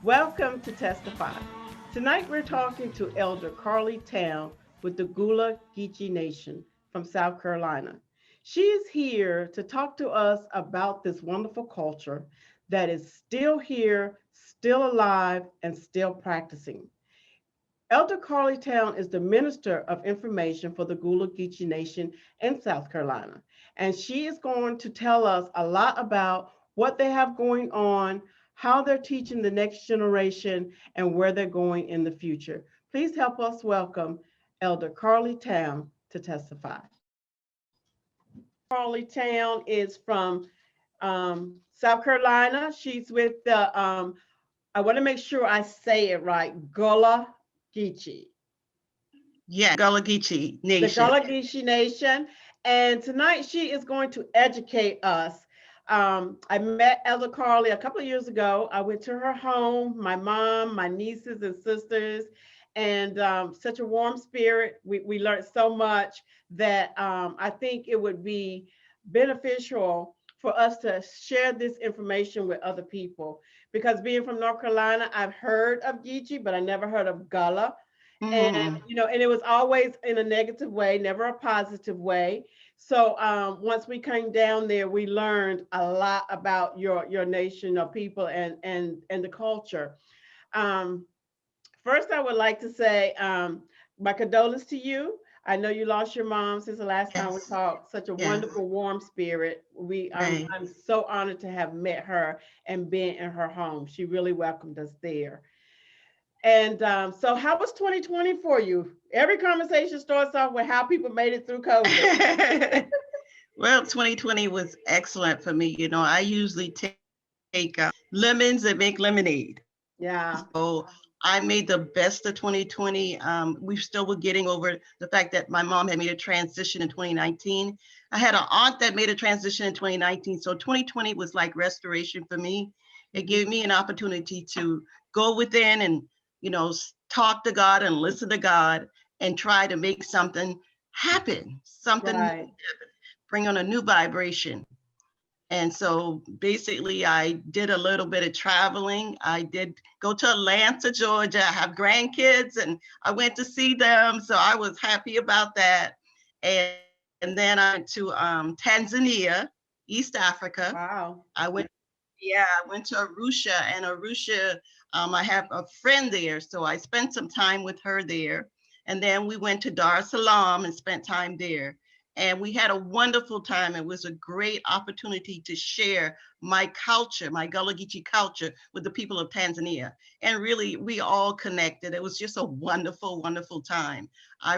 Welcome to Testify. Tonight we're talking to Elder Carlie Towne with the Gullah Geechee Nation from South Carolina. She is here to talk to us about this wonderful culture that is still here, still alive, and still practicing. Elder Carlie Towne is the Minister of Information for the Gullah Geechee Nation in South Carolina. And she is going to tell us a lot about what they have going on, how they're teaching the next generation, and where they're going in the future. Please help us welcome Elder Carlie Towne to testify. Carlie Towne is from South Carolina. She's with I want to make sure I say it right, Gullah Geechee. Yeah, Gullah Geechee The Nation. Gullah Geechee Nation. And tonight she is going to educate us. I met Elder Carlie a couple of years ago. I went to her home, my mom, my nieces and sisters, and such a warm spirit. We learned so much that I think it would be beneficial for us to share this information with other people. Because being from North Carolina, I've heard of Geechee, but I never heard of Gullah. And Mm, and it was always in a negative way, never a positive way. So once we came down there, we learned a lot about your nation, your people, and the culture. um, First, I would like to say my condolences to you. I know you lost your mom since the last time we yes, talked. Such a yes, wonderful, warm spirit. right. I'm so honored to have met her and been in her home. She really welcomed us there. And so, how was 2020 for you? Every conversation starts off with how people made it through COVID. Well, 2020 was excellent for me. I usually take lemons and make lemonade. Yeah, So I made the best of 2020. We still were getting over the fact that my mom had made a transition in 2019. I had an aunt that made a transition in 2019. So 2020 was like restoration for me. It mhm, gave me an opportunity to go within and, talk to God and listen to God and try to make something happen, something new, right. bring on a new vibration. And so basically, I did a little bit of traveling. I did go to Atlanta, Georgia. I have grandkids and I went to see them. So I was happy about that. And then I went to Tanzania, East Africa. Wow. I went, yeah, I went to Arusha, and Arusha, I have a friend there. So I spent some time with her there. And then we went to Dar es Salaam and spent time there, and we had a wonderful time. It was a great opportunity to share my culture, my Gullah Geechee culture, with the people of Tanzania. And really, we all connected. It was just a wonderful, wonderful time. I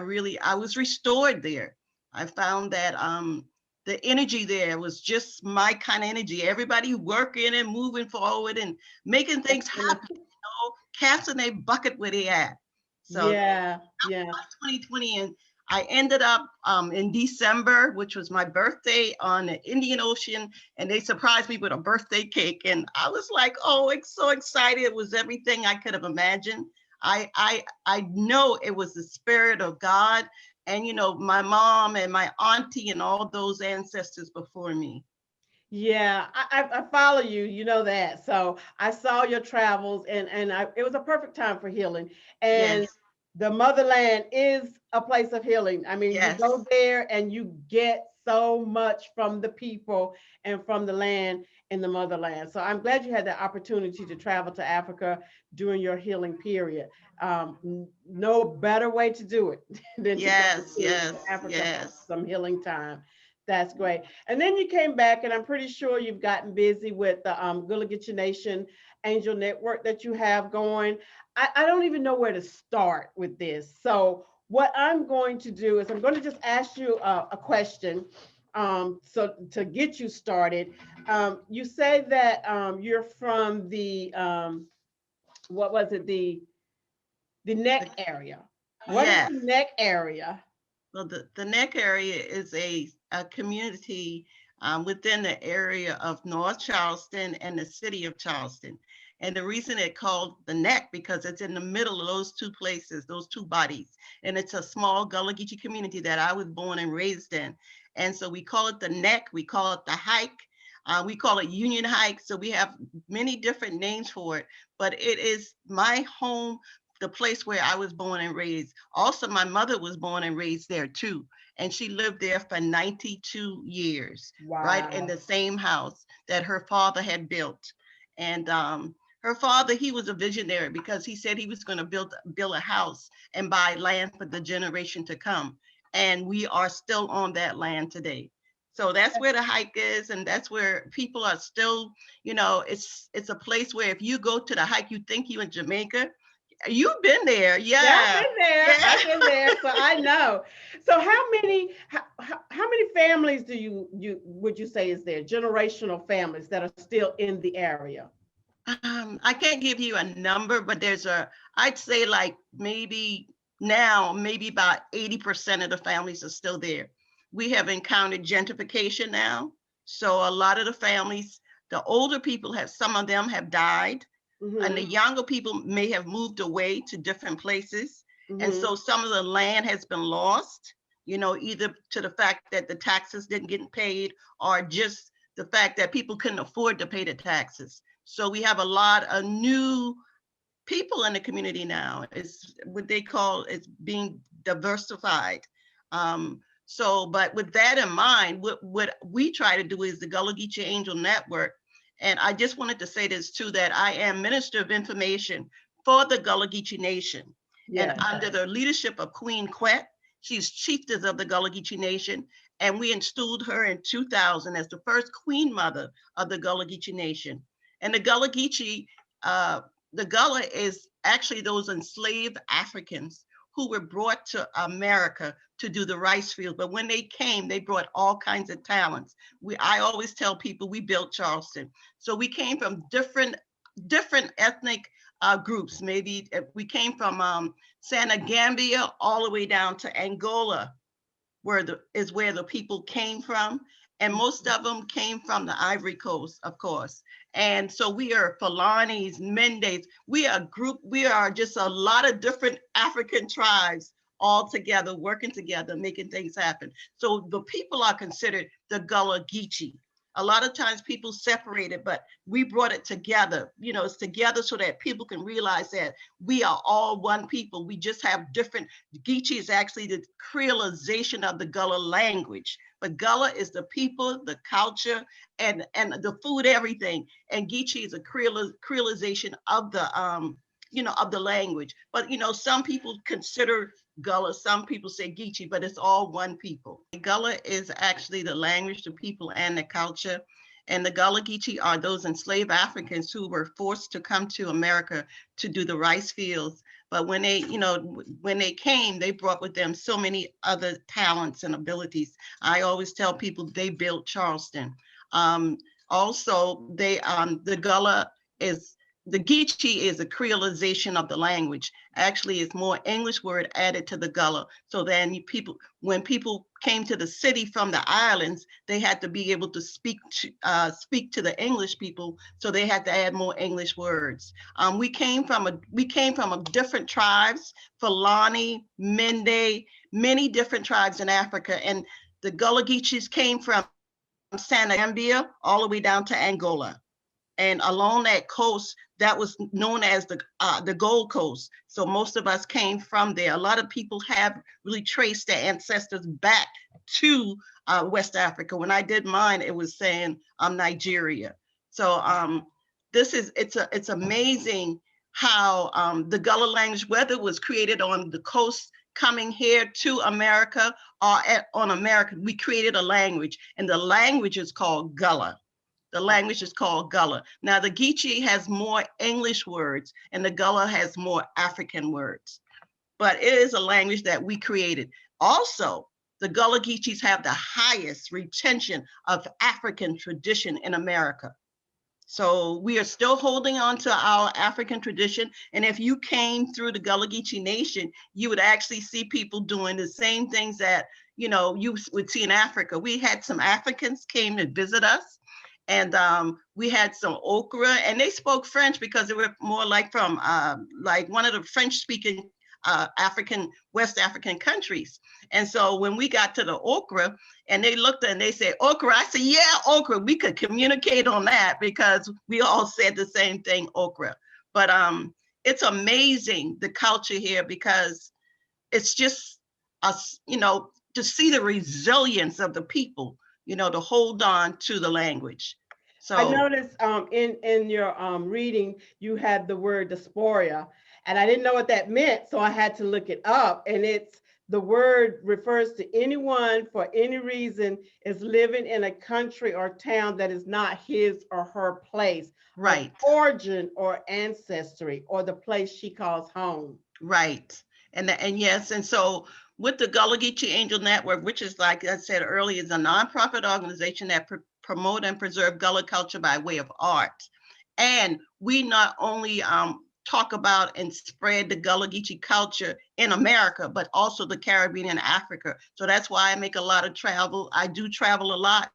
was restored there. I found that the energy there was just my kind of energy. Everybody working and moving forward and making things happen, Excellent. casting a bucket where they at. So Yeah, yeah. 2020, and I ended up in December, which was my birthday, on the Indian Ocean, and they surprised me with a birthday cake, and I was like, oh, it's so excited. It was everything I could have imagined. I know it was the spirit of God, and my mom and my auntie and all those ancestors before me. Yeah, I follow you. You know that. So I saw your travels, and it was a perfect time for healing. And Yes, the motherland is a place of healing. I mean, you yes, go there and you get so much from the people and from the land in the motherland. So I'm glad you had the opportunity to travel to Africa during your healing period. No better way to do it than to go yes, to yes, Africa for yes. some healing time. That's great. And then you came back, and I'm pretty sure you've gotten busy with the Gullah Geechee Nation Angel Network that you have going. I don't even know where to start with this. So what I'm going to do is I'm going to just ask you a question. So to get you started, you say that you're from the what was it, the neck area. What is Yes. the neck area? Well, the neck area is a community within the area of North Charleston and the city of Charleston. And the reason it called the neck, because it's in the middle of those two places, those two bodies. And it's a small Gullah Geechee community that I was born and raised in. And so we call it the neck, we call it the hike. We call it Union Hike. So we have many different names for it, but it is my home, the place where I was born and raised. Also, my mother was born and raised there too. And she lived there for 92 years, right in Wow. the same house that her father had built. And her father, he was a visionary because he said he was going to build a house and buy land for the generation to come. And we are still on that land today. So that's where the hike is, and that's where people are still, it's a place where if you go to the hike, you think you're in Jamaica. You've been there. Yeah, I've Yeah. been there. Yeah. I've been there, so I know. So how many families do you would you say is there? Generational families that are still in the area? I can't give you a number, but I'd say like maybe now, maybe about 80% of the families are still there. We have encountered gentrification now. So a lot of the families, the older people some of them have died, and the Mm-hmm. younger people may have moved away to different places. And Mm-hmm. so some of the land has been lost, either to the fact that the taxes didn't get paid, or just the fact that people couldn't afford to pay the taxes. So we have a lot of new people in the community now. It's what they call it's being diversified. But with that in mind, what we try to do is the Gullah Geechee Angel Network. And I just wanted to say this too, that I am Minister of Information for the Gullah Geechee Nation. And Yes. under the leadership of Queen Quet, she's chiefess of the Gullah Geechee Nation. And we installed her in 2000 as the first Queen Mother of the Gullah Geechee Nation. And uh, the Gullah is actually those enslaved Africans who were brought to America to do the rice fields. But when they came, they brought all kinds of talents. I always tell people we built Charleston. So we came from different ethnic groups. Maybe we came from Senegambia all the way down to Angola, where the people came from. And most of them came from the Ivory Coast, of course. And so we are Fulanis, Mendes. We are just a lot of different African tribes all together, working together, making things happen. So the people are considered the Gullah Geechee. A lot of times people separate it, but we brought it together. It's together so that people can realize that we are all one people. We just have different. Geechee is actually the creolization of the Gullah language. But Gullah is the people, the culture, and the food, everything. And Geechee is a creolization of the language. But some people consider Gullah, some people say Geechee, but it's all one people. Gullah is actually the language, the people, and the culture. And the Gullah Geechee are those enslaved Africans who were forced to come to America to do the rice fields. But when they came, they brought with them so many other talents and abilities. I always tell people they built Charleston. Also, the Gullah is the Geechee is a creolization of the language. Actually, it's more English word added to the Gullah. So then when people came to the city from the islands, they had to be able to speak to the English people. So they had to add more English words. We came from a different tribes, Fulani, Mende, many different tribes in Africa, and the Gullah Geechees came from Senegambia all the way down to Angola. And along that coast, that was known as the Gold Coast. So most of us came from there. A lot of people have really traced their ancestors back to West Africa. When I did mine, it was saying Nigeria. So it's amazing how the Gullah language, whether it was created on the coast coming here to America or on America, we created a language, and the language is called Gullah. The language is called Gullah. Now, the Geechee has more English words, and the Gullah has more African words. But it is a language that we created. Also, the Gullah Geechees have the highest retention of African tradition in America. So we are still holding on to our African tradition. And if you came through the Gullah Geechee Nation, you would actually see people doing the same things that you would see in Africa. We had some Africans came to visit us. And we had some okra, and they spoke French because they were more like from like one of the French-speaking West African countries. And so when we got to the okra, and they looked and they said, okra, I said, yeah, okra. We could communicate on that because we all said the same thing, okra. But it's amazing, the culture here, because it's just us, to see the resilience of the people, to hold on to the language. I So noticed in your reading you had the word diaspora, and I didn't know what that meant, so I had to look it up. And the word refers to anyone for any reason is living in a country or town that is not his or her place of right, origin or ancestry, or the place she calls home. right. And yes, and so with the Gullah Geechee Angel Network, which is, like I said earlier, is a nonprofit organization that promote and preserve Gullah culture by way of art. And we not only talk about and spread the Gullah Geechee culture in America, but also the Caribbean and Africa. So that's why I make a lot of travel. I do travel a lot,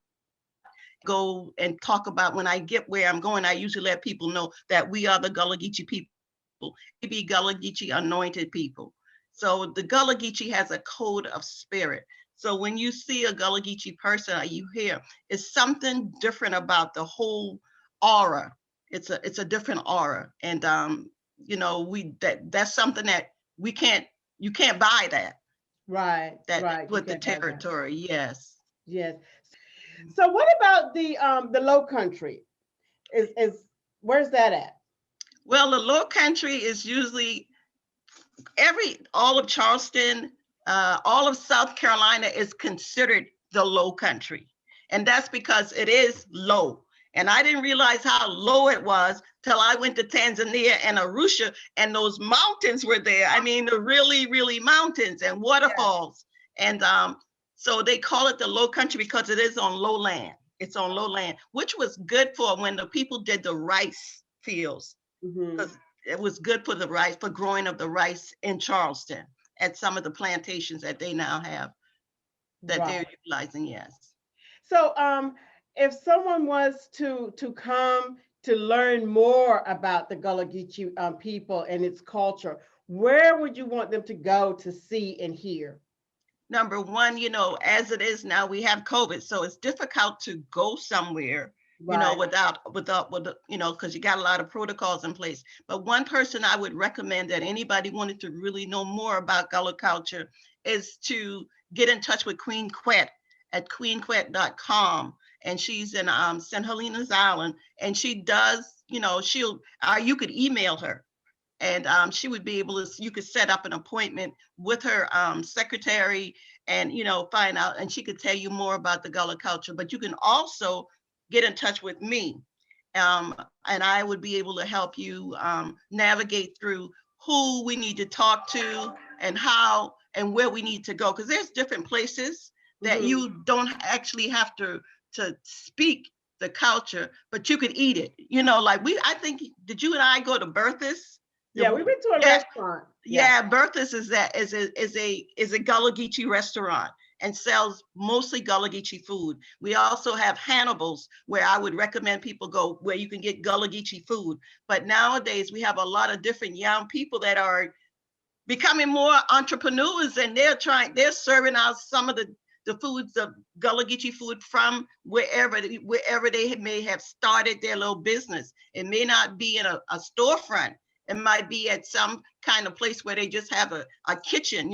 go and talk about when I get where I'm going. I usually let people know that we are the Gullah Geechee people, be Gullah Geechee anointed people. So the Gullah Geechee has a code of spirit. So when you see a Gullah Geechee person, or you hear, it's something different about the whole aura. It's a different aura, and that's something that you can't buy that. Right, That right. You with the can't buy that. territory, yes. Yes. So what about the Low Country? Is Where's that at? Well, the Low Country is usually all of Charleston, all of South Carolina is considered the Low Country. And that's because it is low. And I didn't realize how low it was till I went to Tanzania and Arusha, and those mountains were there. I mean, the really, really mountains and waterfalls. Yeah. And so they call it the Low Country because it is on low land. It's on low land, which was good for when the people did the rice fields. Because it was good for the rice, for growing of the rice in Charleston at some of the plantations that they now have that they're utilizing, yes. So if someone was to come to learn more about the Gullah Geechee people and its culture, where would you want them to go to see and hear? Number one, as it is now, we have COVID, so it's difficult to go somewhere, without, because you got a lot of protocols in place. But one person I would recommend that anybody wanted to really know more about Gullah culture is to get in touch with Queen Quet at queenquet.com. And she's in St. Helena's Island, and she does, you could email her, and she would be able to, you could set up an appointment with her secretary and, find out, and she could tell you more about the Gullah culture. But you can also get in touch with me, and I would be able to help you navigate through who we need to talk to and how and where we need to go. Because there's different places that you don't actually have to speak the culture, but you could eat it. Like I think, did you and I go to Bertha's? Yeah, we went to a restaurant. Yeah, Bertha's is a Gullah Geechee restaurant and sells mostly Gullah Geechee food. We also have Hannibal's, where I would recommend people go, where you can get Gullah Geechee food. But nowadays we have a lot of different young people that are becoming more entrepreneurs, and they're serving out some of the foods of Gullah Geechee food from wherever they may have started their little business. It may not be in a storefront. It might be at some kind of place where they just have a kitchen,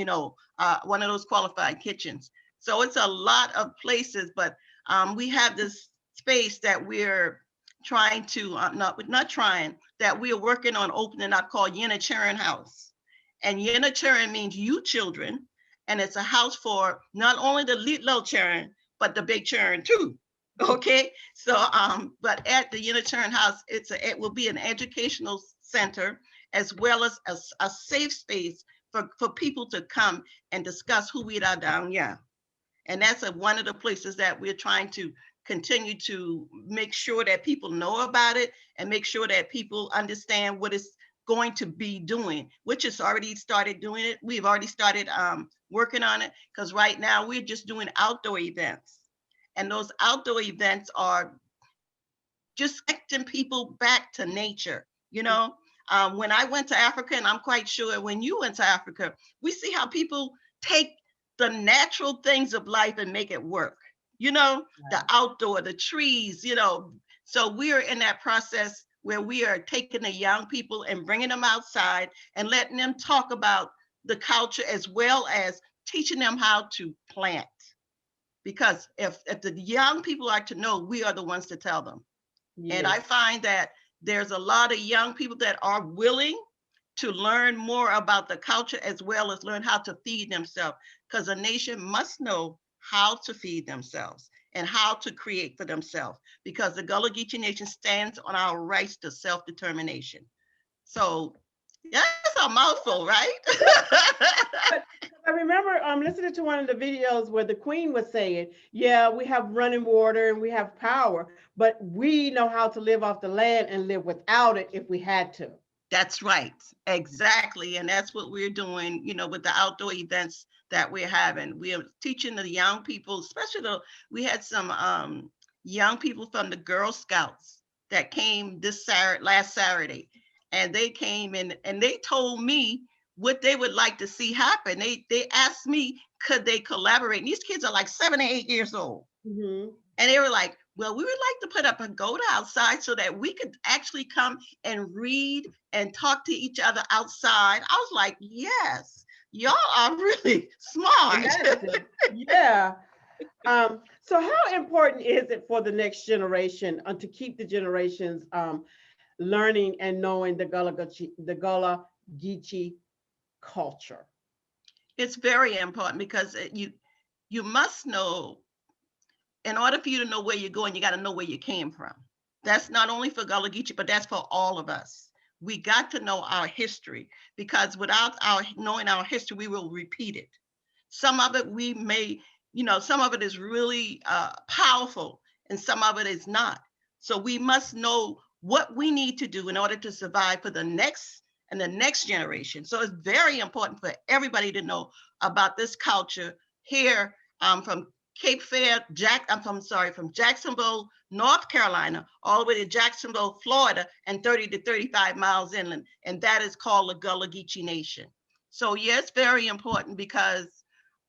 one of those qualified kitchens. So it's a lot of places, but we have this space that we're trying to, that we're working on opening up, called Yenichirin House. And Yenichirin means you children, and it's a house for not only the little children, but the big children too. Okay, so but at the Unitarian House, it will be an educational center as well as a safe space for people to come and discuss who we are down here. And that's one of the places that we're trying to continue to make sure that people know about it and make sure that people understand what it's going to be doing, which has already started doing it. We've already started working on it, because right now we're just doing outdoor events. And those outdoor events are just connecting people back to nature. When I went to Africa, and I'm quite sure when you went to Africa, we see how people take the natural things of life and make it work. The outdoor, the trees, So we are in that process where we are taking the young people and bringing them outside and letting them talk about the culture as well as teaching them how to plant. Because if the young people are to know, we are the ones to tell them. Yes. And I find that there's a lot of young people that are willing to learn more about the culture as well as learn how to feed themselves, because a nation must know how to feed themselves and how to create for themselves, because the Gullah Geechee Nation stands on our rights to self-determination. So that's a mouthful, right? I remember listening to one of the videos where the Queen was saying, yeah, we have running water and we have power, but we know how to live off the land and live without it if we had to. That's right. Exactly. And that's what we're doing, with the outdoor events that we're having. We are teaching the young people, especially we had some young people from the Girl Scouts that came last Saturday. And they came in and they told me what they would like to see happen. They asked me, could they collaborate? And these kids are like 7 or 8 years old. Mm-hmm. And they were like, well, we would like to put up a pagoda outside so that we could actually come and read and talk to each other outside. I was like, yes, y'all are really smart. Yeah. So how important is it for the next generation to keep the generations learning and knowing the Gullah Geechee culture? It's very important because you must know, in order for you to know where you're going, you got to know where you came from. That's not only for Gullah Geechee, but that's for all of us. We got to know our history, because without knowing our history, we will repeat it. Some of it we may, some of it is really powerful and some of it is not. So we must know what we need to do in order to survive for the next generation. So it's very important for everybody to know about this culture here, from Cape Fear, from Jacksonville, North Carolina, all the way to Jacksonville, Florida, and 30 to 35 miles inland. And that is called the Gullah Geechee Nation. So yes, very important, because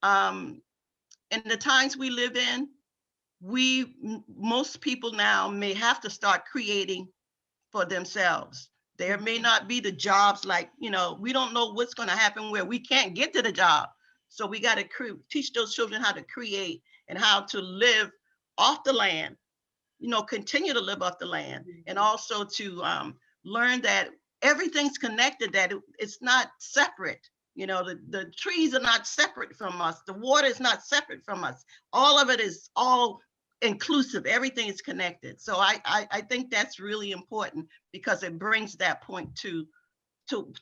in the times we live in, most people now may have to start creating for themselves. There may not be the jobs we don't know what's going to happen where we can't get to the job. So we got to teach those children how to create and how to live off the land, continue to live off the land, and also to learn that everything's connected, that it's not separate. The trees are not separate from us. The water is not separate from us. All of it is all inclusive. Everything is connected. So I think that's really important, because it brings that point to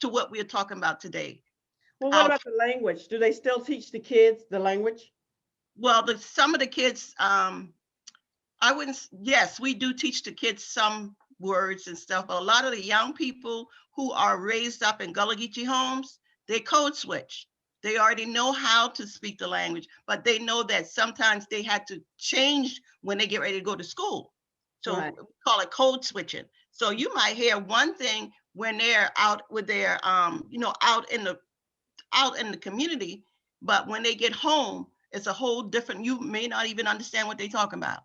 what we're talking about today. Well, what about the language? Do they still teach the kids the language? Well, some of the kids, yes, we do teach the kids some words and stuff, but a lot of the young people who are raised up in Gullah Geechee homes, they code switch. They already know how to speak the language, but they know that sometimes they had to change when they get ready to go to school. So we call it code switching. So you might hear one thing when they're out with their, out in the community, but when they get home, it's a whole different. You may not even understand what they're talking about.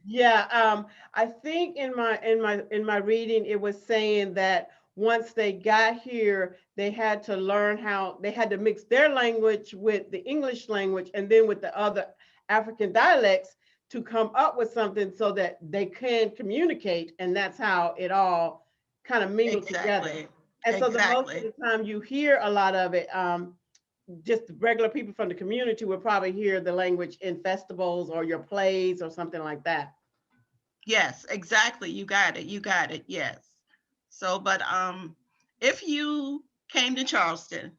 Yeah, I think in my reading, it was saying that once they got here, they had to learn how they had to mix their language with the English language and then with the other African dialects to come up with something so that they can communicate. And that's how it all kind of mingled together. And so the most of the time you hear a lot of it, just regular people from the community will probably hear the language in festivals or your plays or something like that. Yes, exactly. You got it. Yes. So, but if you came to Charleston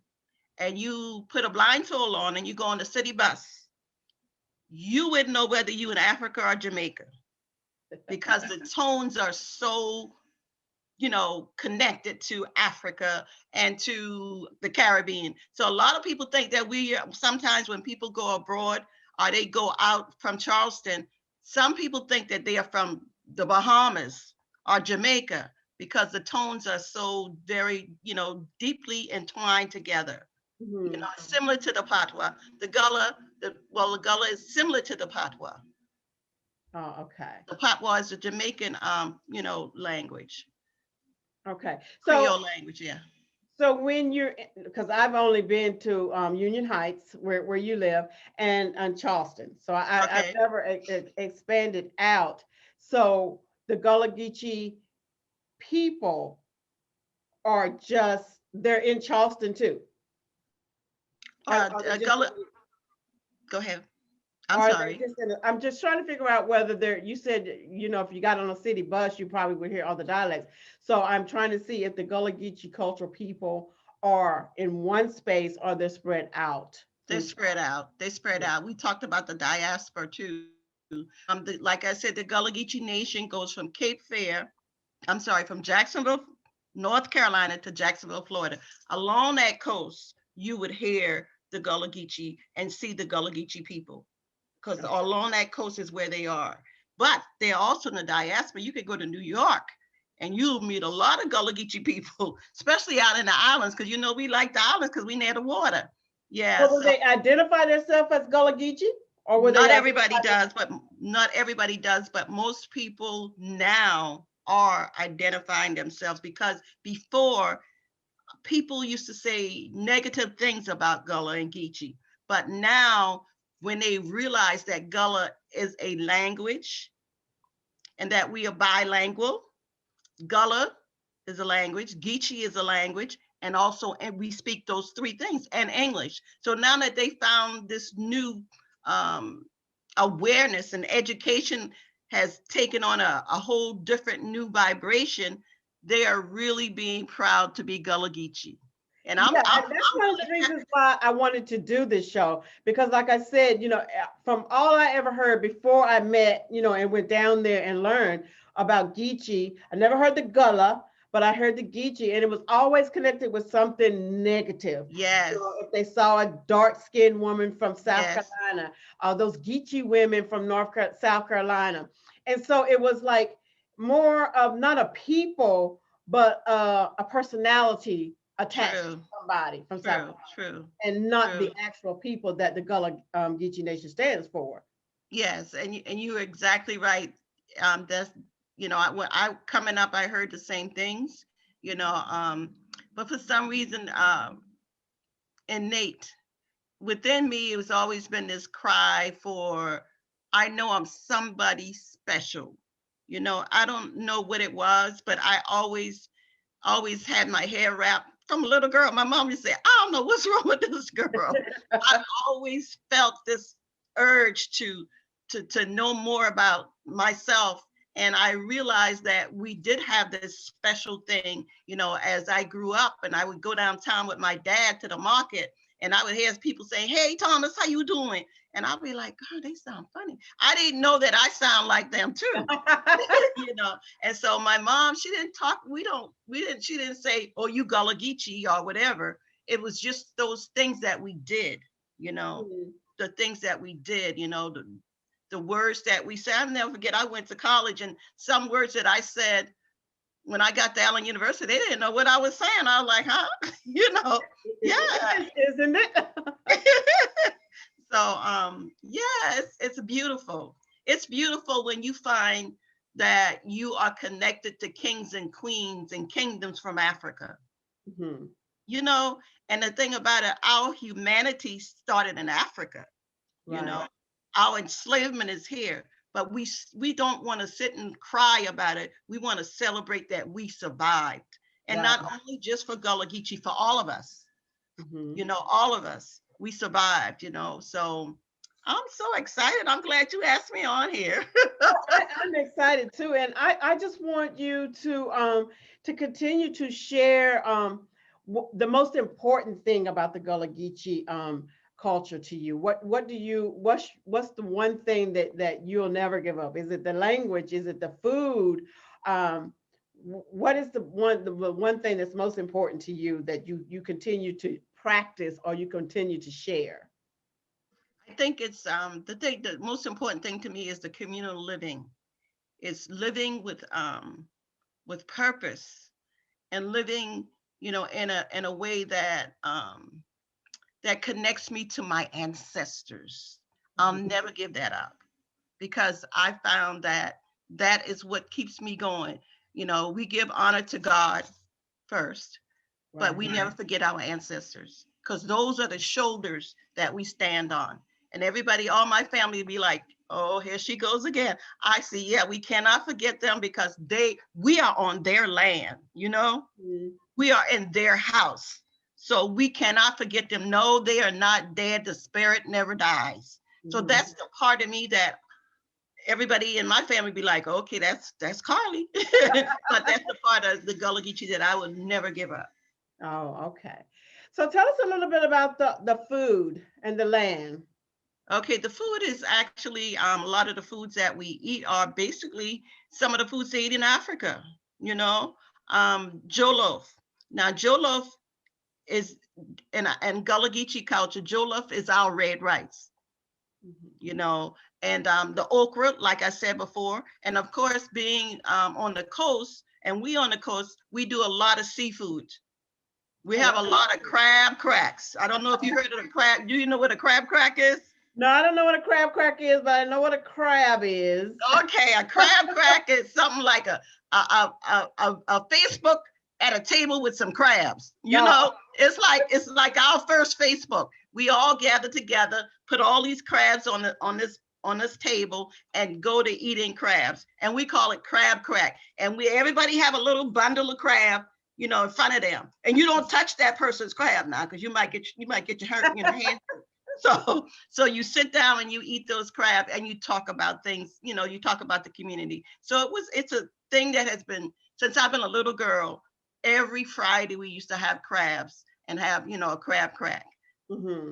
and you put a blindfold on and you go on the city bus, you wouldn't know whether you in Africa or Jamaica, because the tones are so, connected to Africa and to the Caribbean. So a lot of people think that sometimes when people go abroad or they go out from Charleston, some people think that they are from the Bahamas or Jamaica, because the tones are so very, deeply entwined together. Mhm. Similar to the Patois. The Gullah, the Gullah is similar to the Patois. Oh, okay. The Patois is a Jamaican, language, Okay. So Creole language. Yeah. so when you're, because I've only been to Union Heights, where you live, and Charleston. So I've Okay. never expanded out. So the Gullah Geechee people are just, they're in Charleston too. Are they just Gullah. Go ahead. I'm Are they sorry. just in I'm just trying to figure out whether they're, you said, if you got on a city bus, you probably would hear all the dialects. So I'm trying to see if the Gullah Geechee cultural people are in one space or they're spread out They're through spread time. out. They spread Yeah. out. We talked about the diaspora too. Like I said, the Gullah Geechee Nation goes from Cape Fear. I'm sorry, from Jacksonville, North Carolina to Jacksonville, Florida. Along that coast, you would hear the Gullah Geechee and see the Gullah Geechee people, because Okay. along that coast is where they are. But they're also in the diaspora. You could go to New York and you'll meet a lot of Gullah Geechee people, especially out in the islands, because we like the islands because we near the water. Yeah, Well, will so they identify themselves as Gullah Geechee, or will they not everybody identify them? does, but not everybody does, but most people now are identifying themselves, because before, people used to say negative things about Gullah and Geechee, but now when they realize that Gullah is a language and that we are bilingual, Gullah is a language, Geechee is a language, and we speak those three things and English. So now that they found this new um, awareness, and education has taken on a whole different new vibration, they are really being proud to be Gullah Geechee. And Yeah, and that's I'm one of the really happy. reasons why I wanted to do this show, because like I said, from all I ever heard before I met, and went down there and learned about Geechee, I never heard the Gullah, but I heard the Geechee, and it was always connected with something negative. Yes, If they saw a dark-skinned woman from South yes, Carolina, those Geechee women from South Carolina. And so it was like more of not a people, but a personality attached to true, somebody from South true, Carolina, true, and not true. the actual people that the Gullah Geechee Nation stands for. Yes, and you're exactly right. That's when I coming up, I heard the same things. But for some reason, innate within me, it was always been this cry for, I know I'm somebody special. I don't know what it was, but I always had my hair wrapped from a little girl. My mom used to say, I don't know what's wrong with this girl. I always felt this urge to know more about myself. And I realized that we did have this special thing, as I grew up, and I would go downtown with my dad to the market, and I would hear people saying, hey, Thomas, how you doing? And I'll be like, God, they sound funny. I didn't know that I sound like them too. you know. And so my mom, she didn't talk. She didn't say, oh, you Gullah Geechee or whatever. It was just those things that we did, you know, Mhm. the things that we did, the words that we said. I'll never forget, I went to college, and some words that I said when I got to Allen University, they didn't know what I was saying. I was like, huh? Yeah. It is, isn't it? So yeah, it's beautiful. It's beautiful when you find that you are connected to kings and queens and kingdoms from Africa. Mhm. You know, and the thing about it, our humanity started in Africa, you Right. know. Our enslavement is here, but we don't want to sit and cry about it. We want to celebrate that we survived. And Right. not only just for Gullah Geechee, for all of us, Mhm. all of us, we survived. So I'm so excited. I'm glad you asked me on here. I'm excited too, and I just want you to continue to share the most important thing about the Gullah Geechee culture to you. What do you what's the one thing that you'll never give up? Is it the language? Is it the food? Um, what is the one thing that's most important to you that you continue to practice or you continue to share? I think it's the most important thing to me is the communal living. It's living with with purpose and living, in a way that that connects me to my ancestors. I'll Mhm. never give that up because I found that that is what keeps me going. We give honor to God first, but we Right. never forget our ancestors because those are the shoulders that we stand on. And everybody, all my family would be like, oh, here she goes again. I see, yeah, we cannot forget them because we are on their land. Mhm. We are in their house. So we cannot forget them. No, they are not dead. The spirit never dies. So Mhm. that's the part of me that everybody in my family be like, okay, that's Carlie. But that's the part of the Gullah Geechee that I would never give up. Oh, okay. So tell us a little bit about the food and the land. Okay, the food is actually a lot of the foods that we eat are basically some of the foods they eat in Africa. Jollof. Now, jollof is in Gullah Geechee culture. Jollof is our red rice. Mhm. you know, and the okra, like I said before, and of course, being on the coast, and we on the coast, we do a lot of seafood. We Oh, have a wow. lot of crab cracks. I don't know if you heard of the crab. Do you know what a crab crack is? No, I don't know what a crab crack is, but I know what a crab is. Okay, a crab crack is something like a Facebook at a table with some crabs. No. It's like our first Facebook. We all gather together, put all these crabs on this table, and go to eating crabs. And we call it crab crack. And we everybody have a little bundle of crab, in front of them. And you don't touch that person's crab now because you might get your hand. So you sit down and you eat those crab and you talk about things, you talk about the community. So it's a thing that has been since I've been a little girl. Every Friday we used to have crabs and have, a crab crack. Hmm.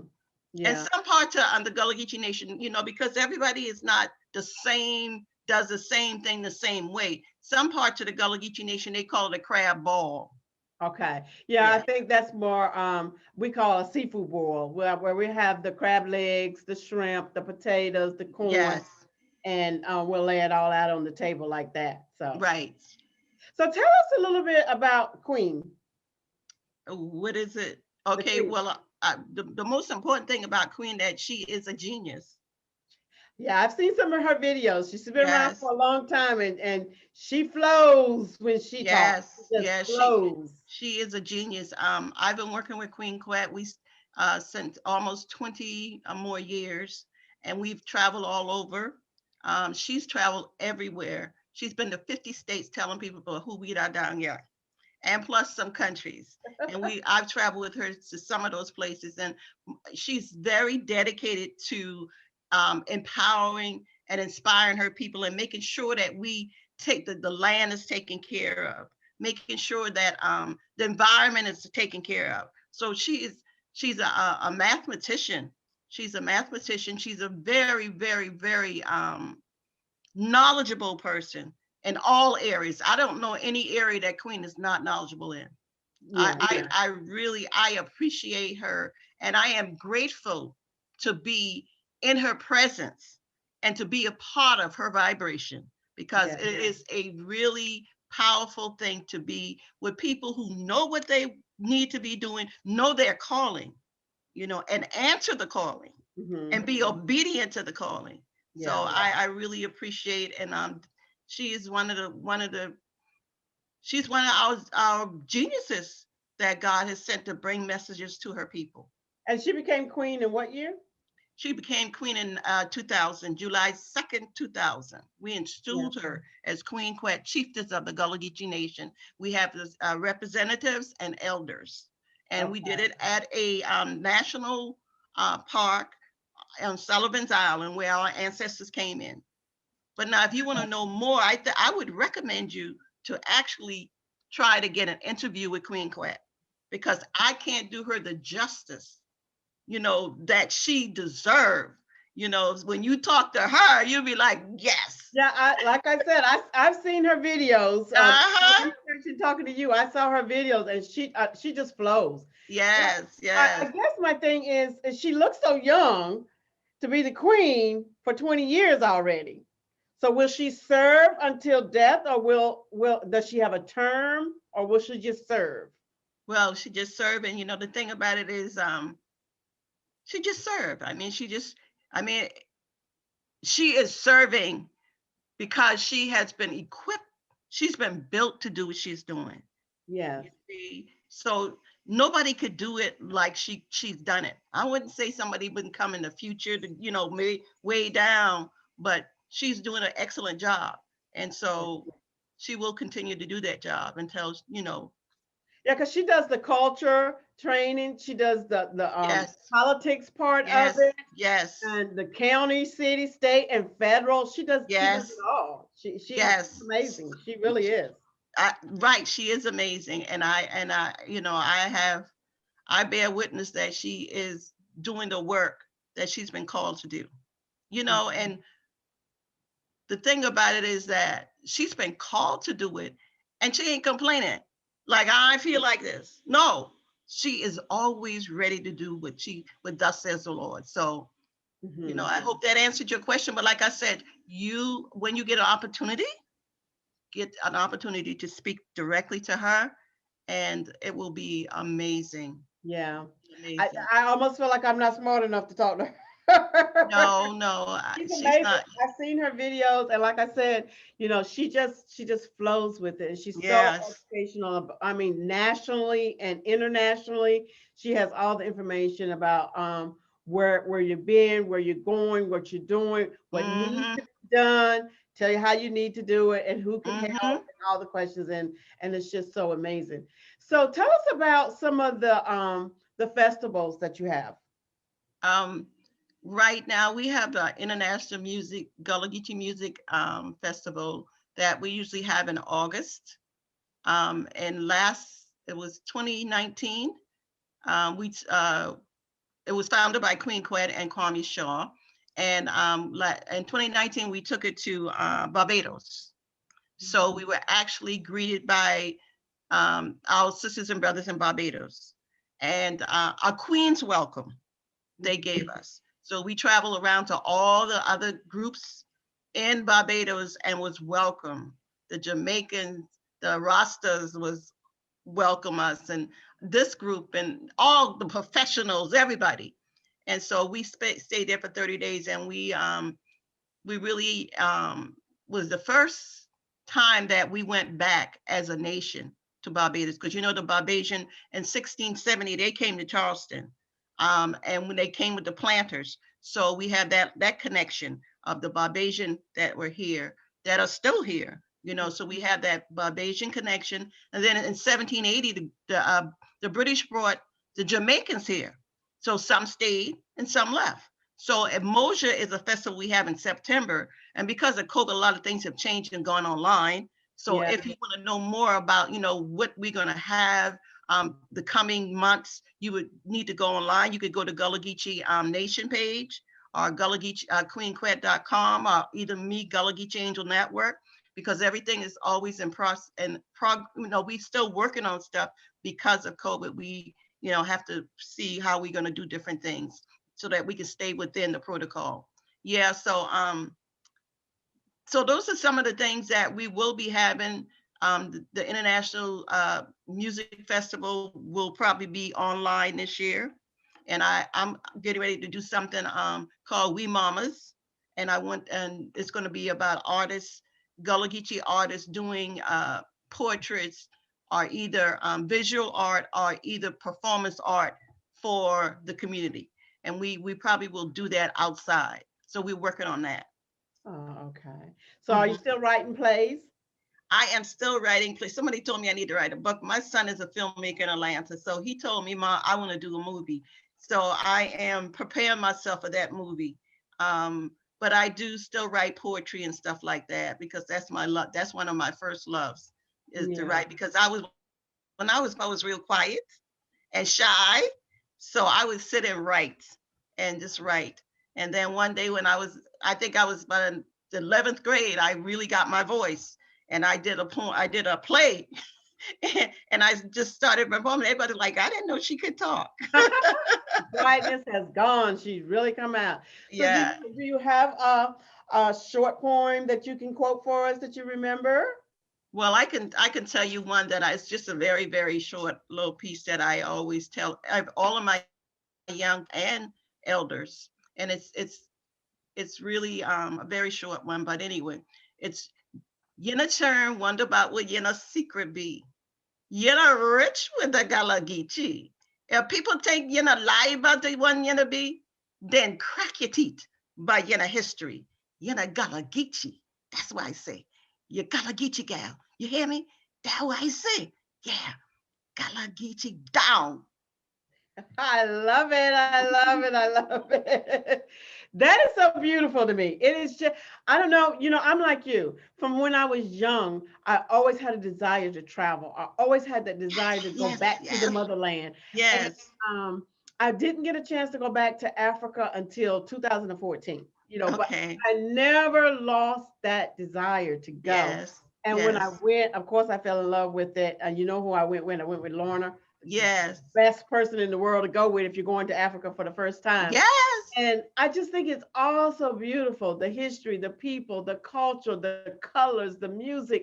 And Yeah. some parts of the Gullah Geechee Nation, because everybody is not the same, does the same thing the same way. Some parts of the Gullah Geechee Nation, they call it a crab ball. Okay. Yeah, I Yeah. think that's more we call a seafood boil, where we have the crab legs, the shrimp, the potatoes, the corn, Yes. and we'll lay it all out on the table like that. Right. So tell us a little bit about Queen, What is it? the Okay, Queen. well, the most important thing about Queen that she is a genius. Yeah, I've seen some of her videos. She's been around Yes, for a long time, and she flows when she talks. She yes, just yes. She flows. she is a genius. I've been working with Queen Quet we since almost 20 or more years, and we've traveled all over. She's traveled everywhere. She's been to 50 states telling people about who we are down here, and plus some countries. And I've traveled with her to some of those places, and she's very dedicated to empowering and inspiring her people and making sure that we take the land is taken care of, making sure that the environment is taken care of. So she's a mathematician. She's a mathematician. She's a very, very, very knowledgeable person in all areas. I don't know any area that Queen is not knowledgeable in. I, Yeah, I, I really, I appreciate her, and I am grateful to be in her presence and to be a part of her vibration because yeah, it is a really powerful thing to be with people who know what they need to be doing, know their calling, and answer the calling hmm, and be obedient to the calling. So yeah. I really appreciate, and she is she's one of our geniuses that God has sent to bring messages to her people. And she became queen in what year? She became queen in 2000, July 2nd, 2000. We Yeah. installed her as Queen Quet, chiefess of the Gullah Geechee Nation. We have representatives and elders. And we did Okay. it at a national park on Sullivan's Island where our ancestors came in. But now, if you want to know more, I would recommend you to actually try to get an interview with Queen Quet because I can't do her the justice, that she deserved. When you talk to her, you'll be like, yes. Yeah, like I said, I've seen her videos. Uh-huh. Researching, talking to you, I saw her videos, and she just flows. But Yes, I yes. guess my thing is she looks so young to be the queen for 20 years already. So will she serve until death, or will does she have a term, or will she just serve? Well, she just served, and the thing about it is, she just served. I mean, she is serving because she has been equipped. She's been built to do what she's doing. Yes. You see, so nobody could do it like she's done it. I wouldn't say somebody wouldn't come in the future to way down, but she's doing an excellent job, and so she will continue to do that job until Yeah, because she does the culture training. She does the yes, politics part of yes, it, yes, and the county, city, state, and federal. She does it yes, all. She's yes. amazing. She really is. Right, she is amazing, and I bear witness that she is doing the work that she's been called to do. And the thing about it is that she's been called to do it, and she ain't complaining. Like, I feel like this. No, she is always ready to do what thus says the Lord. So, Mhm. I hope that answered your question. But like I said, when you get an opportunity to speak directly to her, and it will be amazing. Yeah. I, Amazing. I almost feel like I'm not smart enough to talk to her. No, no, She's she's amazing. not. I've seen her videos, and like I said, she just flows with it, and she's so Yes. educational. I mean, nationally and internationally, she has all the information about where you've been, where you're going, what you're doing, what needs Mm-hmm. to be done. Tell you how you need to do it, and who can help, Mm-hmm. and all the questions, and it's just so amazing. So tell us about some of the festivals that you have. Um, right now we have the International Music Gullah Geechee Music Festival that we usually have in August. And last it was 2019. We It was founded by Queen Quet and Kwame Shaw. And in 2019 we took it to Barbados. So we were actually greeted by our sisters and brothers in Barbados, and a Queen's welcome they gave us. So we traveled around to all the other groups in Barbados and was welcome. The Jamaicans, the Rastas was welcome us, and this group and all the professionals, everybody. And so we stayed there for 30 days, and we really was the first time that we went back as a nation to Barbados, because the Barbadian in 1670 they came to Charleston, and when they came with the planters, so we have that connection of the Barbadian that were here, that are still here. So we have that Barbadian connection, and then in 1780 the British brought the Jamaicans here, so some stayed and some left. So Emoja is a festival we have in September. And because of COVID, a lot of things have changed and gone online. So Yeah. if you want to know more about, what we're going to have the coming months, you would need to go online. You could go to Gulluh Geechee Nation page, or Gullah Geechee, queenquet.com, or either me, Gullah Geechee Angel Network, because everything is always in process and we still working on stuff because of COVID. We, have to see how we're going to do different things so that we can stay within the protocol. Yeah, so those are some of the things that we will be having. The International Music Festival will probably be online this year, and I'm getting ready to do something called We Mamas, and it's going to be about artists, Gullah Geechee artists doing portraits, or either visual art or either performance art for the community, and we probably will do that outside. So we're working on that. Oh, okay. So are you Mhm. still writing plays? I am still writing plays. Somebody told me I need to write a book. My son is a filmmaker in Atlanta, so he told me, "Ma, I want to do a movie." So I am preparing myself for that movie. But I do still write poetry and stuff like that, because that's my love. That's one of my first loves, is to Yeah. write, because I was real quiet and shy. So I would sit and write and just write. And then one day when I think I was about in the 11th grade, I really got my voice, and I did a play And I just started performing. Everybody like, I didn't know she could talk. Quietness has gone. She's really come out. So Yeah. do you have a short poem that you can quote for us that you remember? Well, I can tell you one that it's just a very, very short little piece that I always tell all of my young and elders. And it's really a very short one, but anyway, it's Yena turn wonder about what Yena secret be. Yena rich with the Gullah Geechee. If people think Yena lie about the one Yena be, then crack your teeth by Yena history. Yena Gullah Geechee. That's why I say, you Gullah Geechee gal. You hear me? That's why I say, yeah, Gullah Geechee down. I love it. I love it. I love it. That is so beautiful to me. It is just, I don't know, I'm like you. From when I was young, I always had a desire to travel. I always had that desire to go Yes, back to the yes, motherland. And yes. um, I didn't get a chance to go back to Africa until 2014, but Okay. I never lost that desire to go. Yes, And when I yes, went, of course, I fell in love with it. And you know who I went when? I went with Lorna, yes, best person in the world to go with if you're going to Africa for the first time. yes, And I just think it's all so beautiful, the history, the people, the culture, the colors, the music.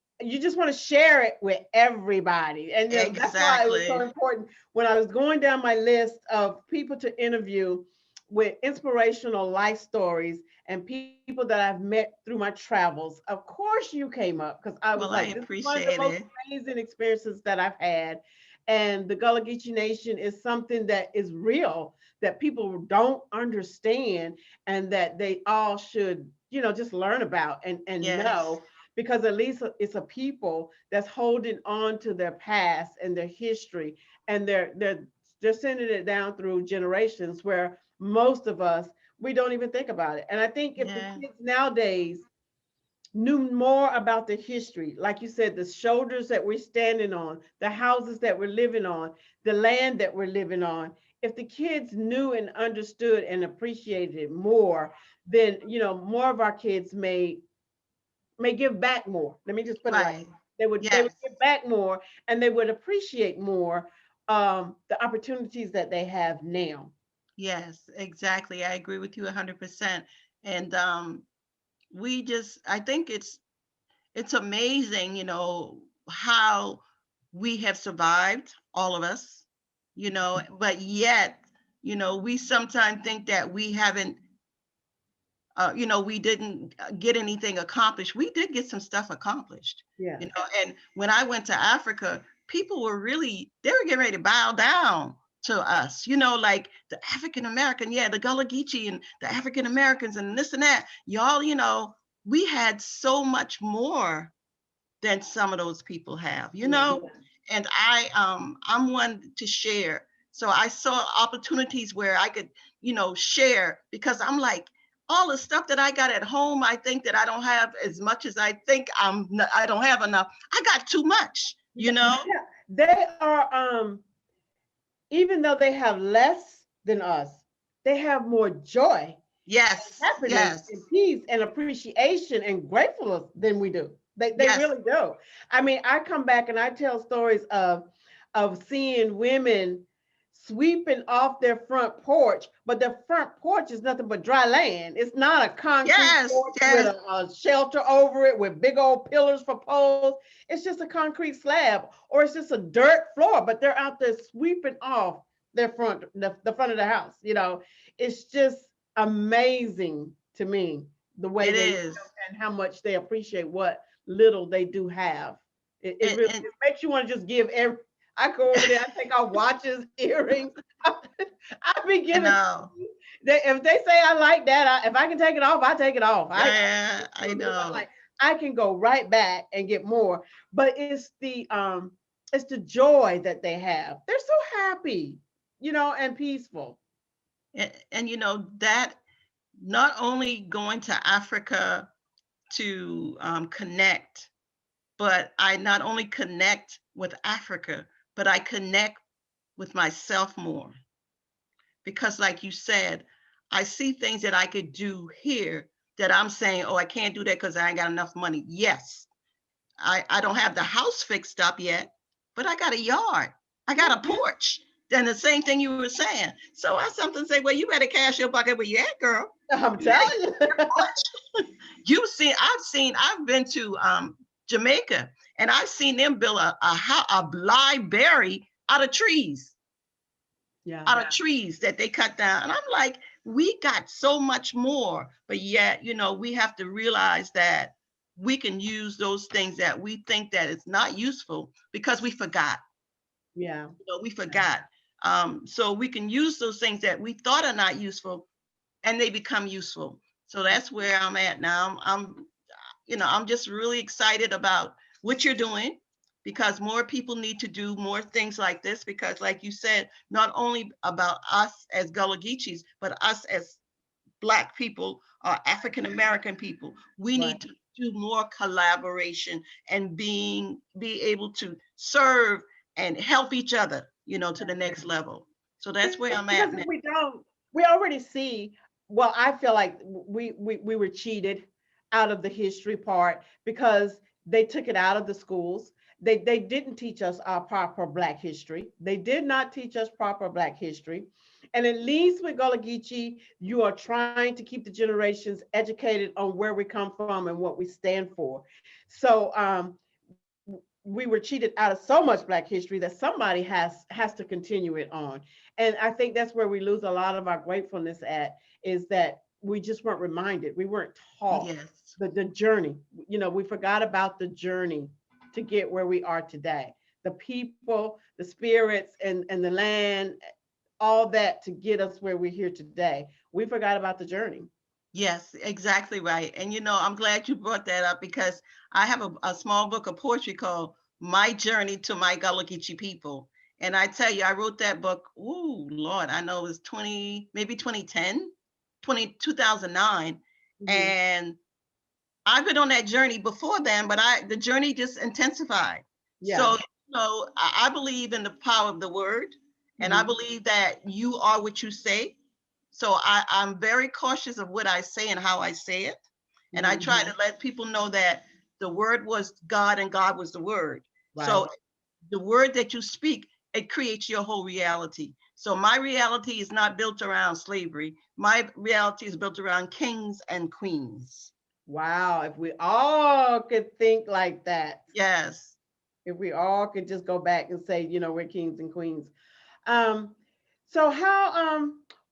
You just want to share it with everybody. And that's why it was so exactly. important when I was going down my list of people to interview with inspirational life stories and people that I've met through my travels. Of course, you came up because I was Well, I like, this is one of the appreciate most it. amazing experiences that I've had. And the Gullah Geechee Nation is something that is real, that people don't understand, and that they all should, just learn about and Yes, know, because at least it's a people that's holding on to their past and their history, and they're sending it down through generations where most of us, we don't even think about it. And I think if the yeah, kids nowadays knew more about the history, like you said, the shoulders that we're standing on, the houses that we're living on, the land that we're living on, if the kids knew and understood and appreciated it more, then more of our kids may give back more. Let me just put it like right. they would Yes, give back more, and they would appreciate more the opportunities that they have now. yes, exactly. I agree with you 100%. And I think it's amazing, how we have survived, all of us, but yet, we sometimes think that we haven't we didn't get anything accomplished. We did get some stuff accomplished, Yeah. and when I went to Africa, people were they were getting ready to bow down to us, like the African American, yeah, the Gullah Geechee and the African Americans and this and that. Y'all, we had so much more than some of those people have, Yeah. and I'm one to share. So I saw opportunities where I could, share, because I'm like, all the stuff that I got at home, I think that I don't have as much as I think I don't have enough. I got too much, Yeah. They are even though they have less than us, they have more joy, Yes, happiness yes, and peace and appreciation and gratefulness than we do. They yes, really do. I mean, I come back and I tell stories of seeing women sweeping off their front porch, but their front porch is nothing but dry land. It's not a concrete yes, porch with yes, a shelter over it with big old pillars for poles. It's just a concrete slab, or it's just a dirt floor, but they're out there sweeping off the front of the house. It's just amazing to me the way it they is. live and how much they appreciate what little they do have. It really And it makes you want to just give every. I go over there, I take off watches, earrings. I be I giving. know. If they say I like that, if I can take it off, I take it off. I Yeah, I because I'm know. like I can go right back and get more. But it's the joy that they have. They're so happy, and peaceful. And that, not only going to Africa to connect, but I not only connect with Africa, but I connect with myself more. Because, like you said, I see things that I could do here that I'm saying, oh, I can't do that because I ain't got enough money. Yes, I don't have the house fixed up yet, but I got a yard. I got a porch. Then the same thing you were saying. So I something say, well, you better cash your bucket where you at, girl. I'm telling you. I've been to Jamaica, and I've seen them build a library out of trees, Yeah. out of trees that they cut down. And I'm like, we got so much more, but yet, we have to realize that we can use those things that we think that it's not useful because we forgot. Yeah. We forgot. So we can use those things that we thought are not useful, and they become useful. So that's where I'm at now. I'm just really excited about what you're doing, because more people need to do more things like this, because like you said, not only about us as Gullah Geechees, but us as Black people or African American people, we Right. need to do more collaboration and be able to serve and help each other, to the next level. So that's where I'm at Because now. if we don't, we already see. Well, I feel like we were cheated out of the history part because they took it out of the schools. They didn't teach us our proper Black history. They did not teach us proper Black history. And at least with Gullah Geechee, you are trying to keep the generations educated on where we come from and what we stand for. So we were cheated out of so much Black history that somebody has to continue it on. And I think that's where we lose a lot of our gratefulness at, is that we just weren't reminded, we weren't taught Yes. the journey. We forgot about the journey to get where we are today, the people, the spirits, and the land, all that to get us where we're here today. We forgot about the journey. Yes, exactly right. And I'm glad you brought that up, because I have a small book of poetry called My Journey to My Gullah Geechee People. And I tell you, I wrote that book, ooh, Lord, I know it was 2010, 2009. Mhm. And I've been on that journey before then, but the journey just intensified. Yeah. So, I believe in the power of the word, and I Mhm. believe that you are what you say. So I'm very cautious of what I say and how I say it. And I Mhm. try to let people know that the word was God and God was the word. So Right. the word that you speak, it creates your whole reality. So my reality is not built around slavery. My reality is built around kings and queens. Wow. If we all could think like that, Yes. if we all could just go back and say, we're kings and queens. Um, so how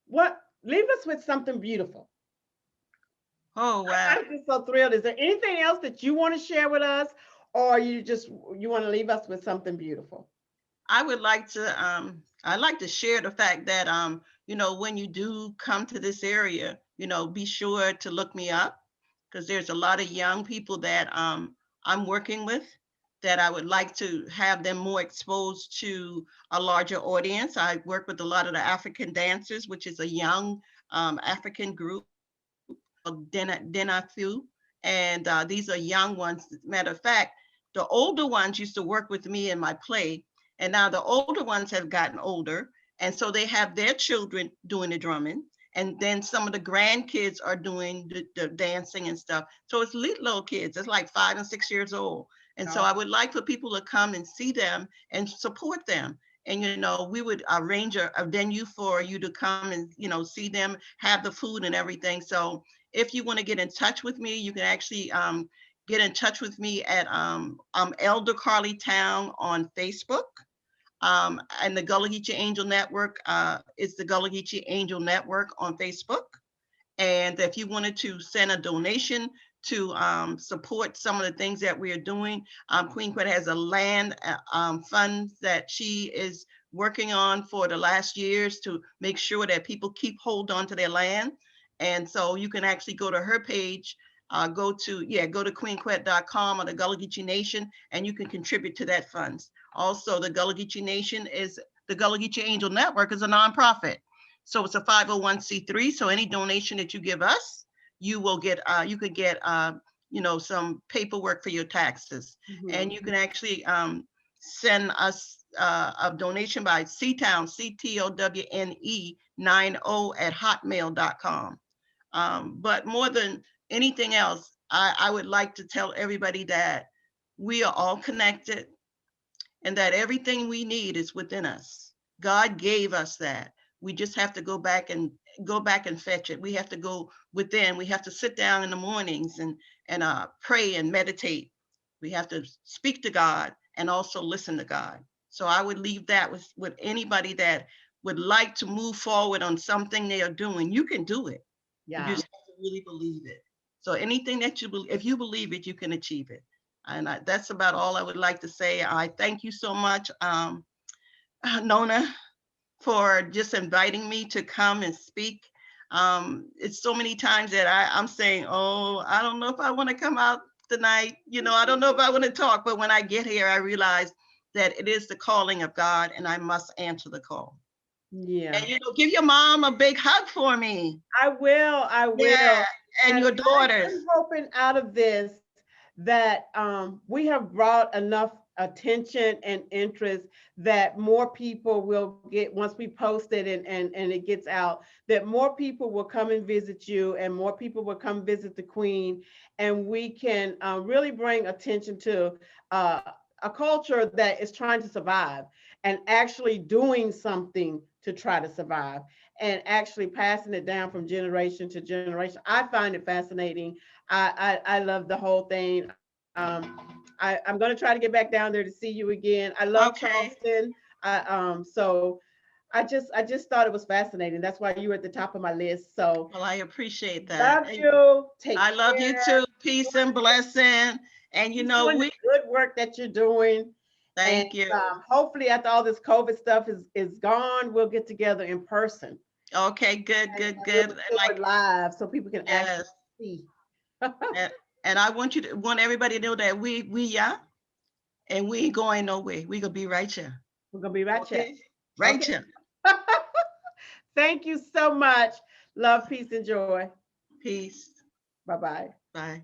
what leave us with something beautiful. Oh, wow. I'm just so thrilled. Is there anything else that you want to share with us, or you want to leave us with something beautiful? I'd like to share the fact that when you do come to this area, be sure to look me up, because there's a lot of young people that I'm working with, that I would like to have them more exposed to a larger audience. I work with a lot of the African dancers, which is a young African group called Denafu. And these are young ones. Matter of fact, the older ones used to work with me in my play, and now the older ones have gotten older. And so they have their children doing the drumming. And then some of the grandkids are doing the dancing and stuff. So it's little kids, it's like 5 and 6 years old. And so Oh, I would like for people to come and see them and support them. And we would arrange a venue for you to come and see them, have the food and everything. So if you want to get in touch with me, you can actually get in touch with me at Elder Carlie Towne on Facebook. And the Gullah Geechee Angel Network is the Gullah Geechee Angel Network on Facebook. And if you wanted to send a donation to support some of the things that we are doing, Queen Quet has a land fund that she is working on for the last years to make sure that people keep hold on to their land. And so you can actually go to her page, go to queenquet.com or the Gullah Geechee Nation, and you can contribute to that funds. Also, the Gullah Geechee Nation is the Gullah Geechee Angel Network is a nonprofit. So it's a 501c3. So any donation that you give us, you will get, you could get, some paperwork for your taxes. mhm. And you can actually send us a donation by CTOWNE, CTOWNE 90 at hotmail.com. But more than anything else, I would like to tell everybody that we are all connected, and that everything we need is within us. God gave us that. We just have to go back and fetch it. We have to go within. We have to sit down in the mornings and pray and meditate. We have to speak to God and also listen to God. So I would leave that with anybody that would like to move forward on something they are doing. You can do it. You Yeah. just have to really believe it. So anything that you believe, if you believe it, you can achieve it. And that's about all I would like to say. I thank you so much, Nona, for just inviting me to come and speak. It's so many times that I'm saying, oh, I don't know if I want to come out tonight. I don't know if I want to talk, but when I get here, I realize that it is the calling of God and I must answer the call. Yeah. And, give your mom a big hug for me. I will. I Yeah, will. and your daughters. I'm hoping out of this that we have brought enough attention and interest that more people will get, once we post it and it gets out, that more people will come and visit you and more people will come visit the Queen, and we can really bring attention to a culture that is trying to survive and actually doing something to try to survive and actually passing it down from generation to generation. I find it fascinating. I love the whole thing. I'm going to try to get back down there to see you again. I love Okay. Charleston. So I just thought it was fascinating. That's why you were at the top of my list. So Well, I appreciate that. love you. Take I love you care. too. Peace and blessing. And Keep doing the good work that you're doing. And thank you. hopefully, after all this COVID stuff is gone, we'll get together in person. Okay, good, And good, we'll good. And record live so people can actually yes. see. And I want everybody to know that we yeah, and we ain't going nowhere. We gonna be right here. We're gonna be right here. Okay? Right Okay. here. Thank you so much. Love, peace, and joy. Peace. Bye bye. Bye.